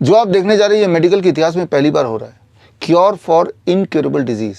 जो आप देखने जा रहे हैं ये मेडिकल के इतिहास में पहली बार हो रहा है। क्योर फॉर इनक्योरेबल डिजीज़,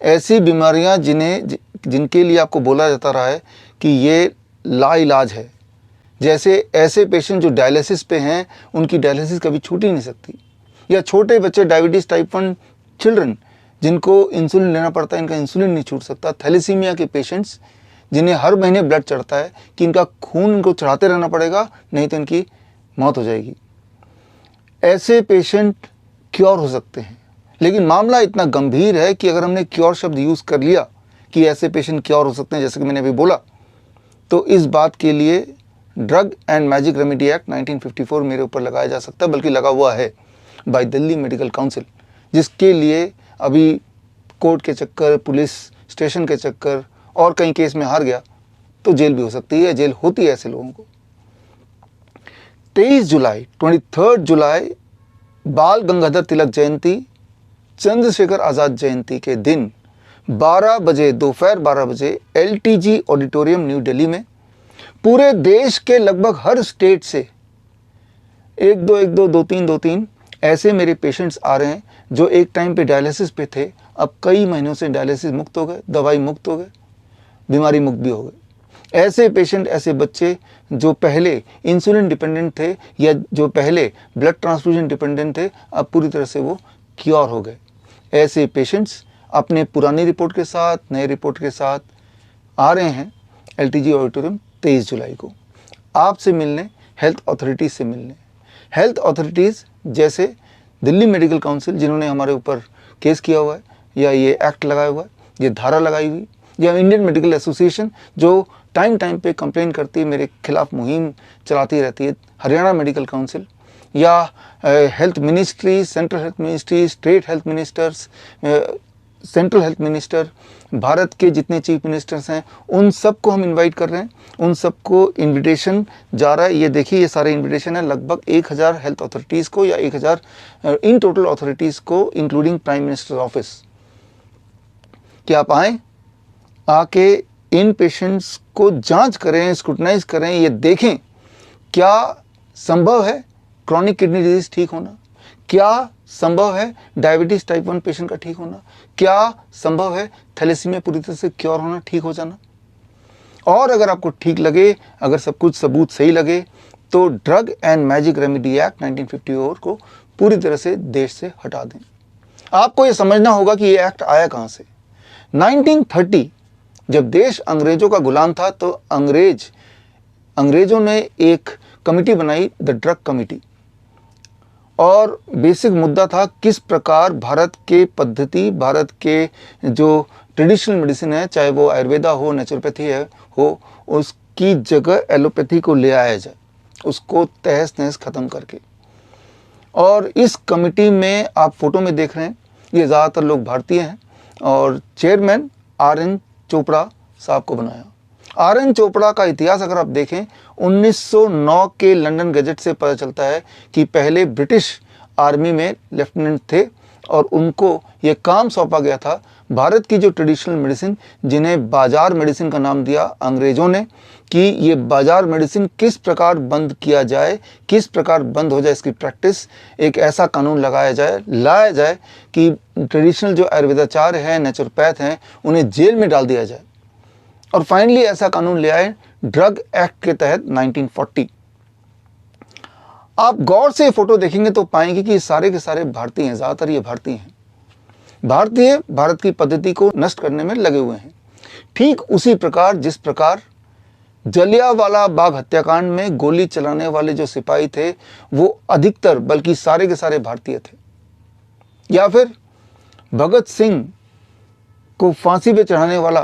ऐसी बीमारियां जिनके लिए आपको बोला जाता रहा है कि ये लाइलाज है। जैसे ऐसे पेशेंट जो डायलिसिस पे हैं, उनकी डायलिसिस कभी छूट ही नहीं सकती, या छोटे बच्चे डायबिटीज़ टाइप 1 चिल्ड्रन जिनको इंसुलिन लेना पड़ता है, इनका इंसुलिन नहीं छूट सकता। थैलेसीमिया के पेशेंट्स जिन्हें हर महीने ब्लड चढ़ता है कि इनका खून इनको चढ़ाते रहना पड़ेगा, नहीं तो इनकी मौत हो जाएगी। ऐसे पेशेंट क्योर हो सकते हैं, लेकिन मामला इतना गंभीर है कि अगर हमने क्योर शब्द यूज़ कर लिया कि ऐसे पेशेंट क्योर हो सकते हैं, जैसे कि मैंने अभी बोला, तो इस बात के लिए drug and magic remedy act 1954 मेरे ऊपर लगाया जा सकता है, बल्कि लगा हुआ है बाय दिल्ली मेडिकल काउंसिल, जिसके लिए अभी कोर्ट के चक्कर, पुलिस स्टेशन के चक्कर और कई केस में हार गया तो जेल भी हो सकती है, जेल होती है ऐसे लोगों को। 23 जुलाई बाल गंगाधर तिलक जयंती, चंद्रशेखर आज़ाद जयंती के दिन 12 बजे, दोपहर 12 बजे LTG ऑडिटोरियम न्यू दिल्ली में पूरे देश के लगभग हर स्टेट से 1-2, 2-3 ऐसे मेरे पेशेंट्स आ रहे हैं जो एक टाइम पे डायलिसिस पे थे, अब कई महीनों से डायलिसिस मुक्त हो गए, दवाई मुक्त हो गए, बीमारी मुक्त भी हो गए। ऐसे पेशेंट, ऐसे बच्चे जो पहले इंसुलिन डिपेंडेंट थे या जो पहले ब्लड ट्रांसफ्यूजन डिपेंडेंट थे, अब पूरी तरह से वो क्योर हो गए। ऐसे पेशेंट्स अपने पुरानी रिपोर्ट के साथ, नए रिपोर्ट के साथ आ रहे हैं LTG ऑडिटोरियम 23 जुलाई को आपसे मिलने, हेल्थ अथॉरिटीज़ से मिलने। हेल्थ अथॉरिटीज़ जैसे दिल्ली मेडिकल काउंसिल जिन्होंने हमारे ऊपर केस किया हुआ है, या ये एक्ट लगाया हुआ है, ये धारा लगाई हुई, या इंडियन मेडिकल एसोसिएशन जो टाइम पे कंप्लेन करती है, मेरे खिलाफ मुहिम चलाती रहती है, हरियाणा मेडिकल काउंसिल, या health ministry, central health ministry, state health ministers, central health minister, Bharat के जितने चीफ मिनिस्टर्स हैं, उन सबको हम इनवाइट कर रहे हैं, उन सबको इनविटेशन जा रहा है। ये देखिए, ये सारे इनविटेशन है लगभग 1000 हेल्थ अथॉरिटीज़ को, या 1000 इन टोटल अथॉरिटीज़ को, इंक्लूडिंग प्राइम मिनिस्टर ऑफिस, कि आप आएँ, आके इन पेशेंट्स को जांच करें, स्क्रूटनाइज करें, ये देखें क्या संभव है क्रॉनिक किडनी डिजीज ठीक होना, क्या संभव है डायबिटीज़ टाइप 1 पेशेंट का ठीक होना, क्या संभव है थैलेसीमिया पूरी तरह से क्योर होना, ठीक हो जाना। और अगर आपको ठीक लगे, अगर सब कुछ सबूत सही लगे, तो drug and magic remedy act 1954 को पूरी तरह से देश से हटा दें। आपको ये समझना होगा कि ये एक्ट आया कहाँ से। 1930 जब देश अंग्रेजों का गुलाम था, तो अंग्रेजों ने एक कमिटी बनाई, द ड्रग कमिटी, और बेसिक मुद्दा था किस प्रकार भारत के पद्धति, भारत के जो ट्रेडिशनल मेडिसिन है, चाहे वो आयुर्वेदा हो, नेचुरोपैथी हो, उसकी जगह एलोपैथी को ले आया जाए, उसको तहस नहस ख़त्म करके। और इस कमिटी में आप फोटो में देख रहे हैं, ये ज़्यादातर लोग भारतीय हैं, और चेयरमैन RN चोपड़ा साहब को बनाया। RN चोपड़ा का इतिहास अगर आप देखें, 1909 के लंदन गजट से पता चलता है कि पहले ब्रिटिश आर्मी में लेफ्टिनेंट थे, और उनको ये काम सौंपा गया था भारत की जो ट्रेडिशनल मेडिसिन, जिन्हें बाजार मेडिसिन का नाम दिया अंग्रेज़ों ने, कि ये बाजार मेडिसिन किस प्रकार बंद किया जाए, किस प्रकार बंद हो जाए इसकी प्रैक्टिस, एक ऐसा कानून लाया जाए कि ट्रेडिशनल जो आयुर्वेदाचार्य हैं, नेचुरोपैथ हैं, उन्हें जेल में डाल दिया जाए। और फाइनली ऐसा कानून ले आए ड्रग एक्ट के तहत 1940। आप गौर से फोटो देखेंगे तो पाएंगे कि सारे के सारे भारतीय हैं, ज़्यादातर ये भारतीय हैं। भारतीय भारत की पद्धति को नष्ट करने में लगे हुए हैं। ठीक उसी प्रकार जिस प्रकार जलियांवाला बाग हत्याकांड में गोली चलाने वाले जो सिपाही थे, वो अधिकतर, बल्कि सारे के सारे भारतीय थे। या फिर भगत सिंह को फांसी पे चढ़ाने वाला,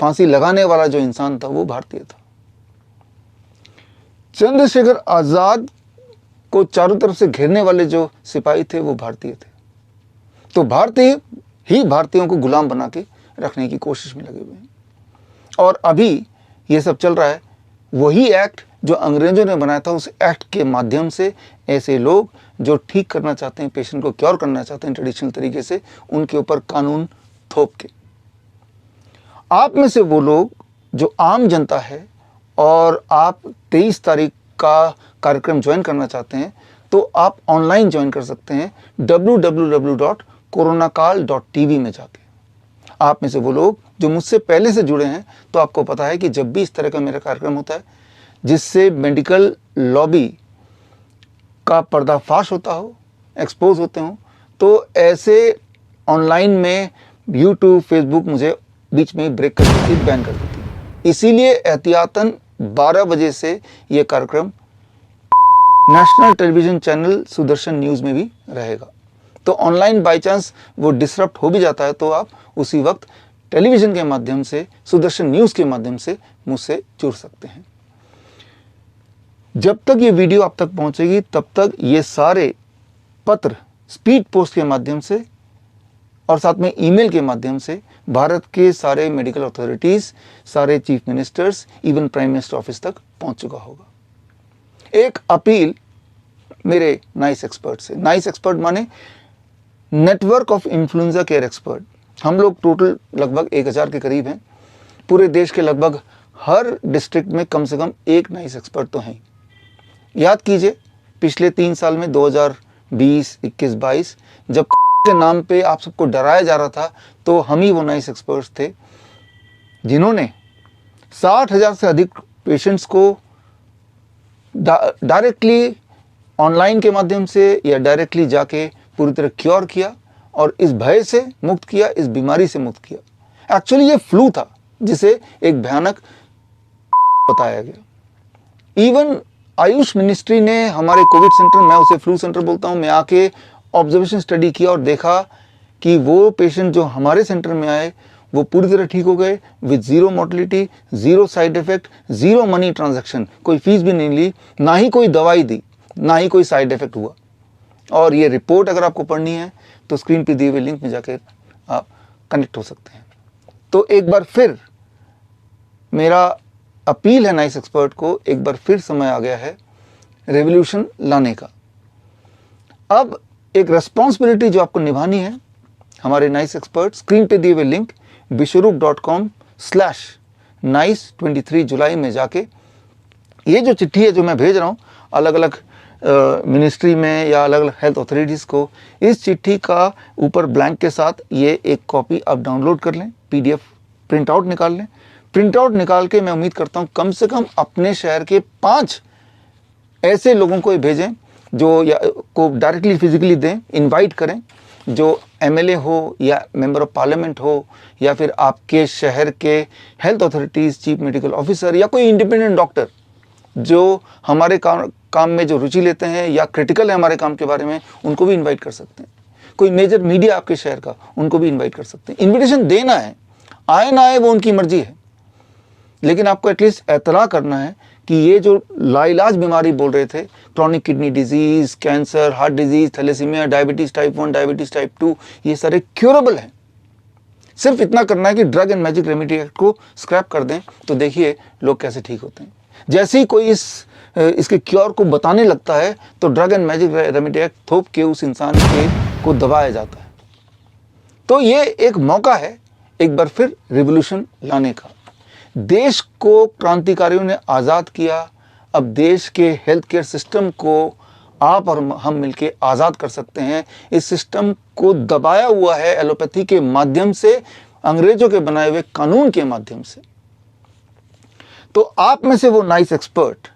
फांसी लगाने वाला जो इंसान था, वो भारतीय था। चंद्रशेखर आज़ाद को चारों तरफ से घेरने वाले जो सिपाही थे, वो भारतीय थे। तो भारतीय ही भारतीयों को गुलाम बना के रखने की कोशिश में लगे हुए हैं। और अभी ये सब चल रहा है, वही एक्ट जो अंग्रेजों ने बनाया था, उस एक्ट के माध्यम से ऐसे लोग जो ठीक करना चाहते हैं, पेशेंट को क्योर करना चाहते हैं ट्रेडिशनल तरीके से, उनके ऊपर कानून थोप के। आप में से वो लोग जो आम जनता है और आप 23 तारीख का कार्यक्रम ज्वाइन करना चाहते हैं, तो आप ऑनलाइन ज्वाइन कर सकते हैं www.coronakal.tv में जाके। आप में से वो लोग जो मुझसे पहले से जुड़े हैं, तो आपको पता है कि जब भी इस तरह का मेरा कार्यक्रम होता है जिससे मेडिकल लॉबी का पर्दाफाश होता हो, एक्सपोज होते हों, तो ऐसे ऑनलाइन में यूट्यूब, फेसबुक मुझे बीच में ब्रेक कर देती, बैन कर देती। इसीलिए एहतियातन 12 बजे से ये कार्यक्रम national television channel Sudarshan news में भी रहेगा। तो ऑनलाइन बाई चांस वो डिसरप्ट हो भी जाता है तो आप उसी वक्त टेलीविज़न के माध्यम से, सुदर्शन न्यूज़ के माध्यम से मुझसे जुड़ सकते हैं। जब तक ये वीडियो आप तक पहुंचेगी तब तक ये सारे पत्र स्पीड पोस्ट के माध्यम से और साथ में ईमेल के माध्यम से भारत के सारे मेडिकल अथॉरिटीज़, सारे chief ministers, even prime minister office तक पहुंच चुका होगा। एक अपील मेरे नाइस एक्सपर्ट से। नाइस एक्सपर्ट माने network of influenza care expert. हम लोग टोटल लगभग 1000 के करीब हैं। पूरे देश के लगभग हर डिस्ट्रिक्ट में कम से कम एक नाइस एक्सपर्ट तो हैं। याद कीजिए पिछले 3 साल में 2020, 21, 22 जब के नाम पे आप सबको डराया जा रहा था, तो हम ही वो नाइस एक्सपर्ट्स थे जिन्होंने 60,000 से अधिक पेशेंट्स को डायरेक्टली ऑनलाइन के माध्यम से या डायरेक्टली जाके पूरी तरह क्योर किया और इस भय से मुक्त किया, इस बीमारी से मुक्त किया। एक्चुअली ये फ्लू था जिसे एक भयानक बताया गया। इवन आयुष मिनिस्ट्री ने हमारे कोविड सेंटर, मैं उसे फ्लू सेंटर बोलता हूँ, मैं आके ऑब्जर्वेशन स्टडी किया और देखा कि वो पेशेंट जो हमारे सेंटर में आए वो पूरी तरह ठीक हो गए with zero mortality, zero side effect, zero money transaction. कोई फीस भी नहीं ली, ना ही कोई दवाई दी, ना ही कोई साइड इफेक्ट हुआ। और ये रिपोर्ट अगर आपको पढ़नी है तो स्क्रीन पे दिए हुए लिंक में जाकर आप कनेक्ट हो सकते हैं। तो एक बार फिर मेरा अपील है नाइस एक्सपर्ट को, एक बार फिर समय आ गया है रेवोल्यूशन लाने का। अब एक रेस्पॉन्सिबिलिटी जो आपको निभानी है, हमारे नाइस एक्सपर्ट स्क्रीन पे दिए हुए लिंक bishuruk.com/nice23 जुलाई में जाके ये जो चिट्ठी है जो मैं भेज रहा हूँ अलग अलग मिनिस्ट्री में या अलग अलग हेल्थ अथॉरिटीज़ को, इस चिट्ठी का ऊपर ब्लैंक के साथ ये एक कॉपी आप डाउनलोड कर लें, PDF प्रिंट आउट निकाल लें। प्रिंट आउट निकाल के मैं उम्मीद करता हूँ कम से कम अपने शहर के 5 ऐसे लोगों को भेजें जो या को डायरेक्टली फिजिकली दें, इनवाइट करें, जो MLA हो या मेंबर ऑफ पार्लियामेंट हो या फिर आपके शहर के health authorities, chief medical officer या कोई इंडिपेंडेंट डॉक्टर जो हमारे काम में जो रुचि लेते हैं या क्रिटिकल है हमारे काम के बारे में, उनको भी इनवाइट कर सकते हैं। कोई मेजर मीडिया आपके शहर का, उनको भी इनवाइट कर सकते हैं। इन्विटेशन देना है, आए ना आए वो उनकी मर्जी है, लेकिन आपको एटलीस्ट एतला करना है कि ये जो लाइलाज बीमारी बोल रहे थे, chronic kidney disease, cancer, heart disease, thalassemia, diabetes type 1, diabetes type 2, ये सारे क्योरेबल हैं। सिर्फ इतना करना है कि drug and magic remedy act को स्क्रैप कर दें, तो देखिए लोग कैसे ठीक होते हैं। जैसे ही कोई इसके क्योर को बताने लगता है तो drug and magic remedy act थोप के उस इंसान को दबाया जाता है। तो ये एक मौका है एक बार फिर रिवॉल्यूशन लाने का। देश को क्रांतिकारियों ने आज़ाद किया, अब देश के हेल्थ केयर सिस्टम को आप और हम मिलके आज़ाद कर सकते हैं। इस सिस्टम को दबाया हुआ है एलोपैथी के माध्यम से, अंग्रेजों के बनाए हुए कानून के माध्यम से। तो आप में से वो नाइस एक्सपर्ट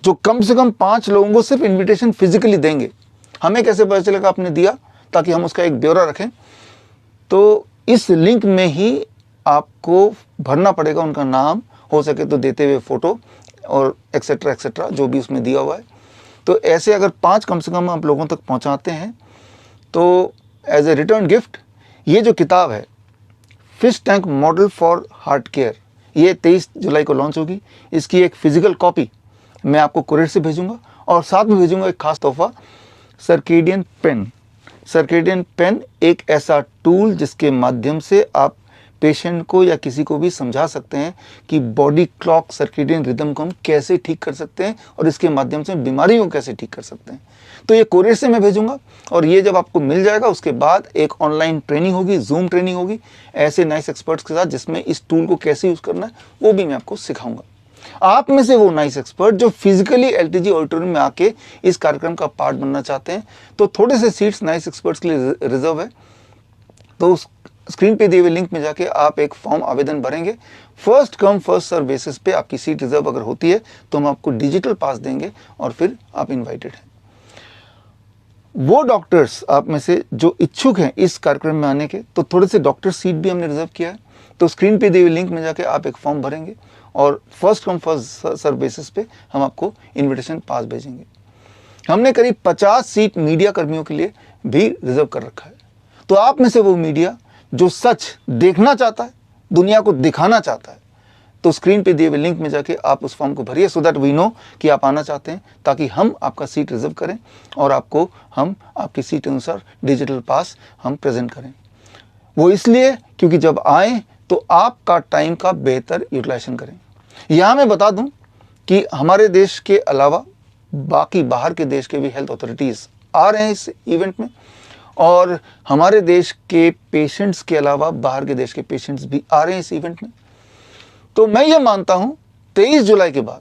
जो कम से कम 5 लोगों को सिर्फ इनविटेशन फिजिकली देंगे, हमें कैसे पता चलेगा आपने दिया, ताकि हम उसका एक ब्यौरा रखें। तो इस लिंक में ही आपको भरना पड़ेगा उनका नाम, हो सके तो देते हुए फ़ोटो और एक्सेट्रा एक्सेट्रा जो भी उसमें दिया हुआ है। तो ऐसे अगर 5 कम से कम आप लोगों तक पहुंचाते हैं तो एज ए रिटर्न गिफ्ट ये जो किताब है fish tank model for heart care, ये 23 जुलाई को लॉन्च होगी। इसकी एक फिजिकल कॉपी मैं आपको कुरियर से भेजूंगा और साथ में भेजूंगा एक खास तोहफा, सर्केडियन पेन। सर्केडियन पेन एक ऐसा टूल जिसके माध्यम से आप पेशेंट को या किसी को भी समझा सकते हैं कि बॉडी क्लॉक सर्केडियन रिदम को हम कैसे ठीक कर सकते हैं और इसके माध्यम से बीमारियों को कैसे ठीक कर सकते हैं। तो ये कोरियर से मैं भेजूंगा और ये जब आपको मिल जाएगा उसके बाद एक ऑनलाइन ट्रेनिंग होगी, जूम ट्रेनिंग होगी ऐसे नाइस एक्सपर्ट्स के साथ, जिसमें इस टूल को कैसे यूज़ करना है वो भी मैं आपको सिखाऊंगा। आप में से वो नाइस एक्सपर्ट जो फिजिकली एलटीजी ऑडिटोरियम में आके इस कार्यक्रम का पार्ट बनना चाहते हैं, तो थोड़े से सीट्स नाइस एक्सपर्ट्स के लिए रिजर्व है। तो उस स्क्रीन पे दिए हुए लिंक में जाके आप एक फॉर्म आवेदन भरेंगे। First come first serve basis पे आपकी सीट रिजर्व अगर होती है तो हम आपको डिजिटल पास देंगे और फिर आप इनवाइटेड हैं। वो डॉक्टर्स आप में से जो इच्छुक हैं इस कार्यक्रम में आने के, तो थोड़े से डॉक्टर सीट भी हमने रिजर्व किया है। तो स्क्रीन पे दिए हुए लिंक में जाके आप एक फॉर्म भरेंगे और first come first serve basis पे हम आपको इनविटेशन पास भेजेंगे। हमने करीब 50 सीट मीडिया कर्मियों के लिए भी रिजर्व कर रखा है। तो आप में से वो मीडिया जो सच देखना चाहता है, दुनिया को दिखाना चाहता है, तो स्क्रीन पे दिए हुए लिंक में जाके आप उस फॉर्म को भरिए, सो दैट वी नो कि आप आना चाहते हैं, ताकि हम आपका सीट रिजर्व करें और आपको हम आपकी सीट अनुसार डिजिटल पास हम प्रेजेंट करें। वो इसलिए क्योंकि जब आए तो आपका टाइम का बेहतर यूटिलाइजेशन करें। यहाँ मैं बता दूं कि हमारे देश के अलावा बाकी बाहर के देश के भी हेल्थ अथॉरिटीज़ आ रहे हैं इस इवेंट में, और हमारे देश के पेशेंट्स के अलावा बाहर के देश के पेशेंट्स भी आ रहे हैं इस इवेंट में। तो मैं ये मानता हूँ 23 जुलाई के बाद,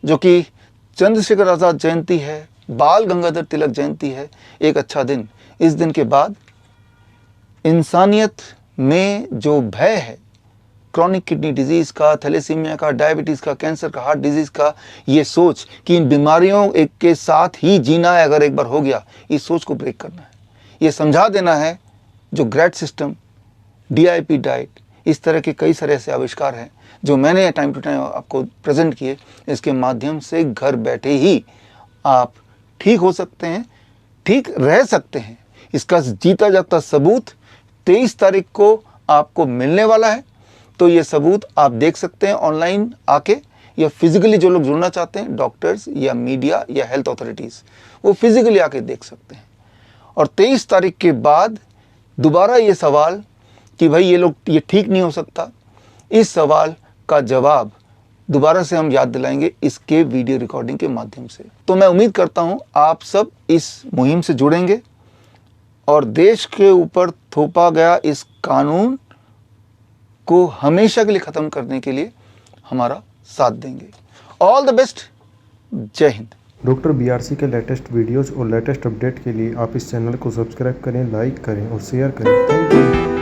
जो कि चंद्रशेखर आज़ाद जयंती है, बाल गंगाधर तिलक जयंती है, एक अच्छा दिन, इस दिन के बाद इंसानियत में जो भय है क्रॉनिक किडनी डिजीज़ का, थैलेसीमिया का, डायबिटीज़ का, कैंसर का, हार्ट डिजीज़ का, ये सोच कि इन बीमारियों एक के साथ ही जीना है अगर एक बार हो गया, इस सोच को ब्रेक करना है। ये समझा देना है जो ग्रैड सिस्टम, DIP डाइट, इस तरह के कई सारे ऐसे आविष्कार हैं जो मैंने टाइम टू टाइम आपको प्रेजेंट किए। इसके माध्यम से घर बैठे ही आप ठीक हो सकते हैं, ठीक रह सकते हैं। इसका जीता जागता सबूत 23 तारीख को आपको मिलने वाला है। तो ये सबूत आप देख सकते हैं ऑनलाइन आके, या फिजिकली जो लोग जुड़ना चाहते हैं, डॉक्टर्स या मीडिया या हेल्थ अथॉरिटीज़, वो फिजिकली आके देख सकते हैं। और 23 तारीख के बाद दोबारा ये सवाल कि भाई ये लोग ये ठीक नहीं हो सकता, इस सवाल का जवाब दोबारा से हम याद दिलाएंगे इसके वीडियो रिकॉर्डिंग के माध्यम से। तो मैं उम्मीद करता हूँ आप सब इस मुहिम से जुड़ेंगे और देश के ऊपर थोपा गया इस कानून को हमेशा के लिए ख़त्म करने के लिए हमारा साथ देंगे। All the best. जय हिंद। डॉक्टर BRC के लेटेस्ट वीडियोस और लेटेस्ट अपडेट के लिए आप इस चैनल को सब्सक्राइब करें, लाइक करें और शेयर करें। Thank you.